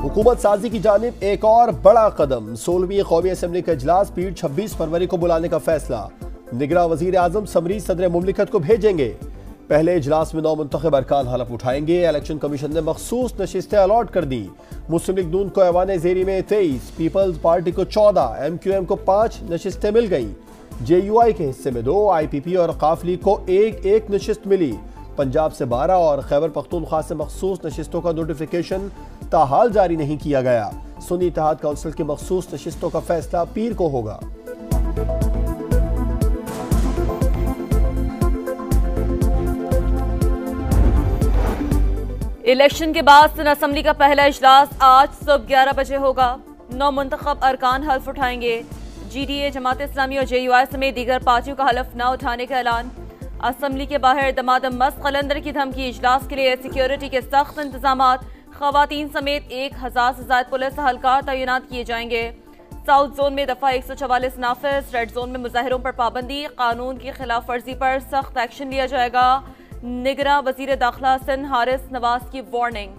हुकूमत साजी की जानिब एक और बड़ा कदम। 16वीं कौमी असम्बली का इजलास पीर 26 फरवरी को बुलाने का फैसला। निगरां वजीर आजम समरी सदर मुमलिकत को भेजेंगे। पहले इजलास में 9 मुंतखब अरकान हलफ उठाएंगे। इलेक्शन कमीशन ने मखसूस नशिस्तें अलॉट कर दी। मुस्लिम लीग नून को ऐवान ज़ेरी में 23, पीपल्स पार्टी को 14, MQM को 5 नशिस्तें मिल गई। JUI के हिस्से में 2, IPP और काफली को एक नशिस्त मिली। पंजाब से 12 और खैबर पख्तूनख्वा से मखसूस नशिस्तों का नोटिफिकेशन ताहाल जारी नहीं किया गया। सुन्नी इत्तेहाद काउंसिल की मखसूस नशिस्तों का फैसला पीर को होगा। इलेक्शन के बाद सिंध असम्बली का पहला इजलास आज सुबह 11 बजे होगा। 9 मुंतखब अरकान हल्फ उठाएंगे। GDA, जमात इस्लामी और JUI समेत दीगर पार्टियों का हल्फ न उठाने का ऐलान। असम्बली के बाहर दमादम मस्त कलंदर की धमकी। इजलास के लिए सिक्योरिटी के सख्त इंतजामात। खवातीन समेत 1000 से ज्यादा पुलिस अहलकार तैनात किए जाएंगे। साउथ जोन में दफा 144 नाफिज। रेड जोन में मुजाहिरों पर पाबंदी। कानून की खिलाफ वर्जी पर सख्त एक्शन लिया जाएगा। निगरां वजीर दाखिला सिंध हारिस नवाज की वार्निंग।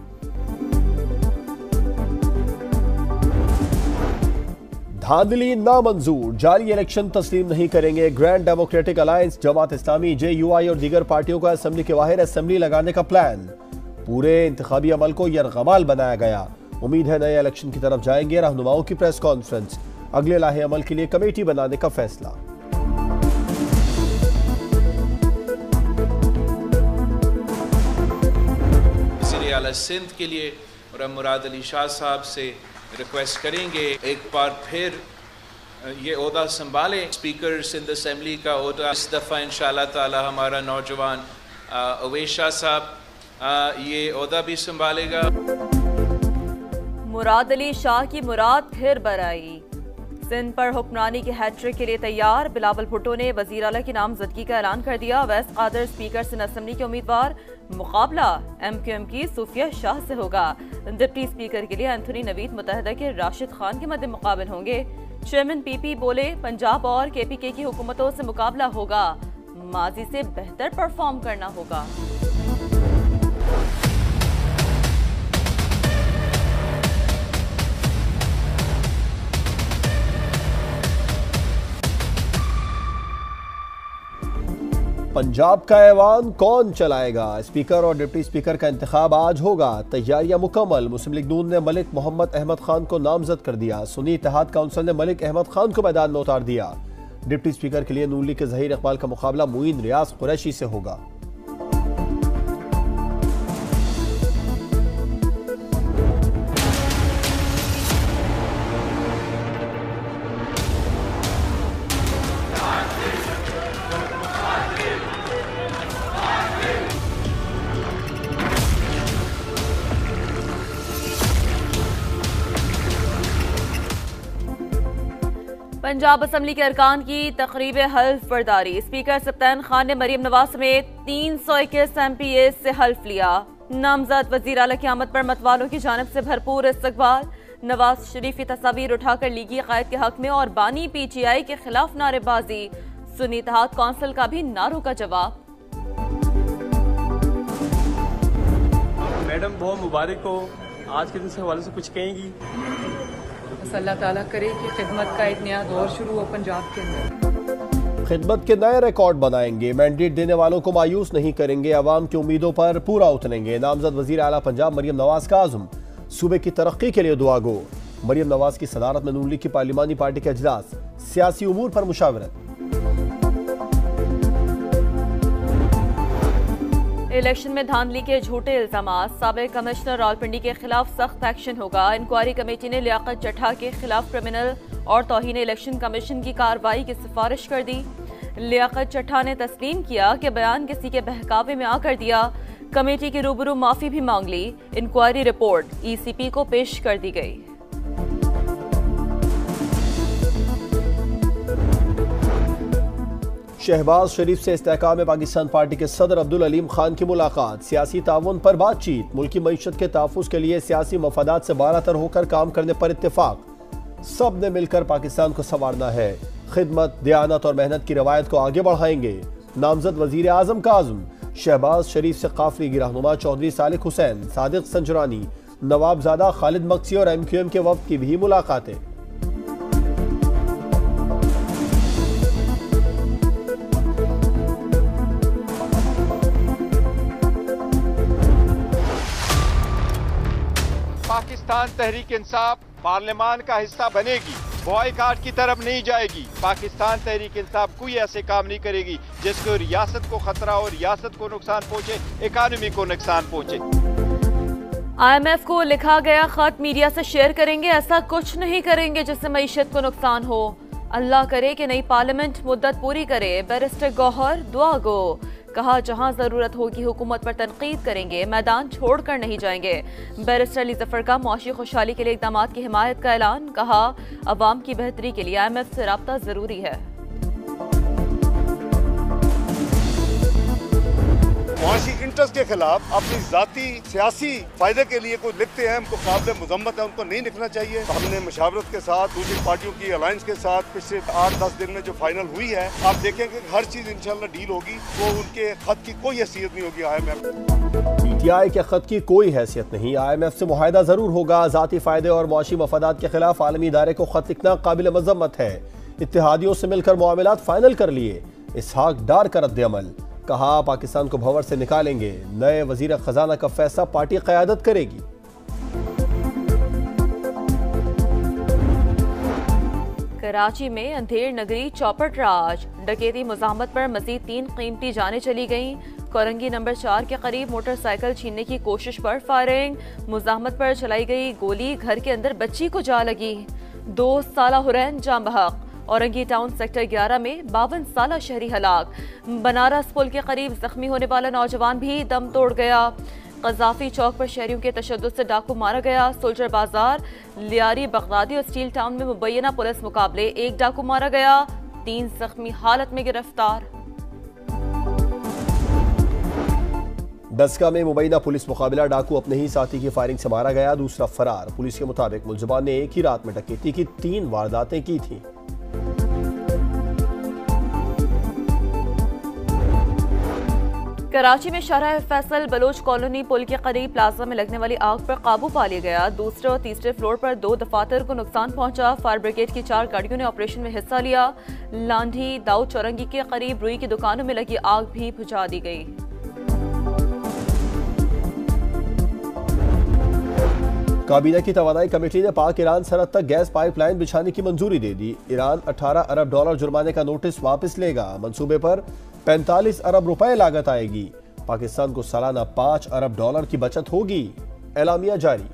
धांधली नामंजूर। जारी इलेक्शन तस्लीम नहीं करेंगे। Grand democratic alliance, Jamaat Islami, JUI और दीगर पार्टियों का असम्बली के बाहर असम्बली लगाने का प्लान। पूरे इंतखाबी अमल को यरगमाल बनाया गया। उम्मीद है नए इलेक्शन की तरफ जाएंगे। रहनुमाओं की प्रेस कॉन्फ्रेंस। अगले लाहे अमल के लिए कमेटी बनाने का फैसला। वज़ीर आला सिंध के लिए और हम मुराद अली शाह साहब से रिक्वेस्ट करेंगे एक बार फिर ये ओहदा संभालें। स्पीकर सिंध असम्बली का ओहदा इस दफ़ा इंशाअल्लाह ताला हमारा नौजवान अवैस शाह साहब ये ओहदा भी संभालेगा। मुराद अली शाह की मुराद फिर बराई। सिंध पर हुक्मरानी की हैट्रिक के लिए तैयार। बिलावल भुट्टो ने वजीर आला की नामजदगी का ऐलान कर दिया। अवैस कादर स्पीकर सिंध असम्बली के उम्मीदवार। मुकाबला MQM की सूफिया शाह से होगा। डिप्टी स्पीकर के लिए एंथोनी नवीद मुत्तहिदा के राशिद खान के मद्दे मुकाबल होंगे। चेयरमैन PP बोले, पंजाब और KPK की हुकूमतों से मुकाबला होगा। माजी से बेहतर परफॉर्म करना होगा। पंजाब का ऐवान कौन चलाएगा? स्पीकर और डिप्टी स्पीकर का इंतखाब आज होगा। तैयारियां मुकम्मल। मुस्लिम लीग नून ने मलिक मोहम्मद अहमद खान को नामजद कर दिया। सुन्नी इत्तेहाद काउंसिल ने मलिक अहमद खान को मैदान में उतार दिया। डिप्टी स्पीकर के लिए नून लीग के ज़हीर इकबाल का मुकाबला मुईन रियाज कुरैशी से होगा। पंजाब असम्बली के अरकान की तकरीब हल्फ बर्दारी। स्पीकर सप्तान खान ने मरीम नवाज समेत 321 MPA से हल्फ लिया। नामजद वजीर आला की आमद पर मतवालों की जानिब से भरपूर इस्तकबाल। नवाज शरीफ की तस्वीर उठाकर लीगी कायद के हक में और बानी PTI के खिलाफ नारेबाजी। सुन्नी इत्तेहाद काउंसिल का भी नारों का जवाब। मैडम बहुत मुबारक हो। आज के दिन से हवाले से कुछ कहेंगी? बस अल्लाह ताला करे कि खिदमत का एक नया दौर शुरू हो पंजाब के अंदर। खिदमत के नए रिकॉर्ड बनाएंगे। मैंडेट देने वालों को मायूस नहीं करेंगे। अवाम की उम्मीदों पर पूरा उतरेंगे। नामजद वजीर आला पंजाब मरियम नवाज का आज़म। सूबे की तरक्की के लिए दुआ गो। मरियम नवाज की सदारत में नून लीग की पार्लिमानी पार्टी का इजलास। सियासी उमूर पर मुशावरत। इलेक्शन में धांधली के झूठे इल्जामात। साबिक कमिश्नर रावलपिंडी के खिलाफ सख्त एक्शन होगा। इंक्वायरी कमेटी ने लियाकत चट्ठा के खिलाफ क्रिमिनल और तौहीन इलेक्शन कमीशन की कार्रवाई की सिफारिश कर दी। लियाकत चट्ठा ने तस्लीम किया कि बयान किसी के बहकावे में आकर दिया। कमेटी के रूबरू माफी भी मांग ली। इंक्वायरी रिपोर्ट ECP को पेश कर दी गई। शहबाज शरीफ से इस्तेहकाम पाकिस्तान पार्टी के सदर अब्दुल अलीम खान की मुलाकात, सियासी ताउन पर बातचीत, मुल्की मईशत के तहफ़्फ़ुज़ के लिए सियासी मफादात से बारातर होकर काम करने पर इत्तेफाक। सब ने मिलकर पाकिस्तान को संवारना है, खिदमत, दयानत और मेहनत की रवायत को आगे बढ़ाएंगे। नामजद वजीर आजम का आज़म। शहबाज शरीफ से काफिली रहनुमा चौधरी सालिक हुसैन, सादिक संजरानी, नवाबजादा खालिद मक्सी और MQM के वफ्द की भी मुलाकातें। पाकिस्तान तहरीक इंसाफ पार्लियामान का हिस्सा बनेगी, बॉयकॉट की तरफ नहीं जाएगी। पाकिस्तान तहरीक इंसाफ कोई ऐसे काम नहीं करेगी जिसको रियासत को खतरा हो, रियासत को नुकसान पहुंचे, इकानमी को नुकसान पहुंचे। IMF को लिखा गया खत मीडिया से शेयर करेंगे, ऐसा कुछ नहीं करेंगे जिससे मईशत को नुकसान हो। अल्लाह करे कि नई पार्लियामेंट मुद्दत पूरी करे। बैरिस्टर गौहर दुआ गो। कहा जहां जरूरत होगी हुकूमत पर तनकीद करेंगे, मैदान छोड़कर नहीं जाएंगे। बैरिस्टर अली जफर का मुआशी खुशहाली के लिए इक़दाम की हिमायत का ऐलान। कहा अवाम की बेहतरी के लिए IMF से राब्ता जरूरी है। मुआशी इंटरेस्ट के खिलाफ अपनी जाती सियासी फायदे के लिए कोई लिखते हैं, उनको काबिल मुजम्मत है, उनको नहीं लिखना चाहिए। हमने मुशावरत के साथ दूसरी पार्टियों की अलायंस के साथ पिछले 8-10 दिन में जो फाइनल हुई है, आप देखेंगे कि हर चीज इंशाल्लाह डील होगी। वो उनके खत की कोई हैसियत नहीं होगी IMF। PTI के खत की कोई हैसियत नहीं, IMF से मुआहिदा जरूर होगा। जाती फायदे और मुआशी मफादात के खिलाफ आलमी इदारे को खत लिखना काबिल मजम्मत है। इत्तेहादियों से मिलकर मामलात फाइनल कर लिए। इसहाक डार का रद्द-ए-अमल। कहा पाकिस्तान को भंवर से निकालेंगे। नए वजीर खजाना का फैसला पार्टी क़यादत करेगी। कराची में अंधेर नगरी चौपट राज, डकैती मुज़ाहमत पर मजीद 3 कीमती जानें चली गईं। कोरंगी नंबर 4 के करीब मोटरसाइकिल छीनने की कोशिश पर फायरिंग, मुज़ाहमत पर चलाई गई गोली घर के अंदर बच्ची को जा लगी। 2 साला हुरैन जाम बहक। औरंगी टाउन सेक्टर 11 में 52 साला शहरी हलाक। बनारस पुल के करीब जख्मी होने वाला नौजवान भी दम तोड़ गया। कजाफी चौक पर शहरियों के तशद्दुद से डाकू मारा गया। सोल्जर बाजार, लियारी, बगदादी और स्टील टाउन में मुबैना पुलिस मुकाबले, 1 डाकू मारा गया, 3 जख्मी हालत में गिरफ्तार। डस्का में मुबैना पुलिस मुकाबला, डाकू अपने ही साथी की फायरिंग से मारा गया, दूसरा फरार। पुलिस के मुताबिक मुलजमान ने एक ही रात में डकैती की 3 वारदातें की थी। कराची में शाहराह फैसल बलोच कॉलोनी पुल के करीब प्लाजा में लगने वाली आग पर काबू पा लिया गया। दूसरे और तीसरे फ्लोर पर 2 दफातर को नुकसान पहुंचा। फायर ब्रिगेड की 4 गाड़ियों ने ऑपरेशन में हिस्सा लिया। लांढी दाऊद चौरंगी के करीब रुई की दुकानों में लगी आग भी बुझा दी गई। काबीना की तवानाई कमेटी ने पाक ईरान सरहद तक गैस पाइपलाइन बिछाने की मंजूरी दे दी। ईरान 18 अरब डॉलर जुर्माने का नोटिस वापस लेगा। मंसूबे पर 45 अरब रुपए लागत आएगी। पाकिस्तान को सालाना 5 अरब डॉलर की बचत होगी। एलामिया जारी।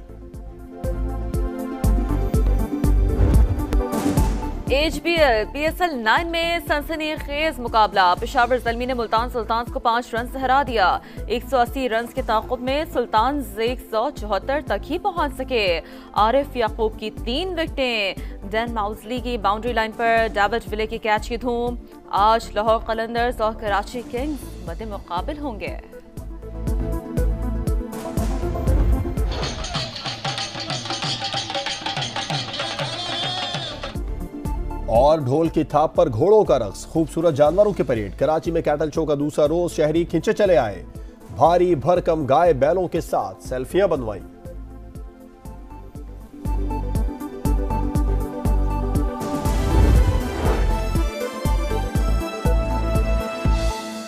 HBL PSL 9 में सनसनीखेज मुकाबला। पेशावर ज़ल्मी ने मुल्तान सुल्तान्स को 5 रन से हरा दिया। 180 रन के ताक़ुब में सुल्तान 174 तक ही पहुंच सके। आरिफ याकूब की 3 विकेटें। डैन माउजली की बाउंड्री लाइन पर डेविड विले के कैच की धूम। आज लाहौर कलंदर्स और कराची किंग्स मद्दे मुकाबिल होंगे। और ढोल की थाप पर घोड़ों का रक्स, खूबसूरत जानवरों की परेड। कराची में कैटल शो का दूसरा रोज शहरी खिंचे चले आए। भारी भरकम गाय बैलों के साथ सेल्फियां बनवाई।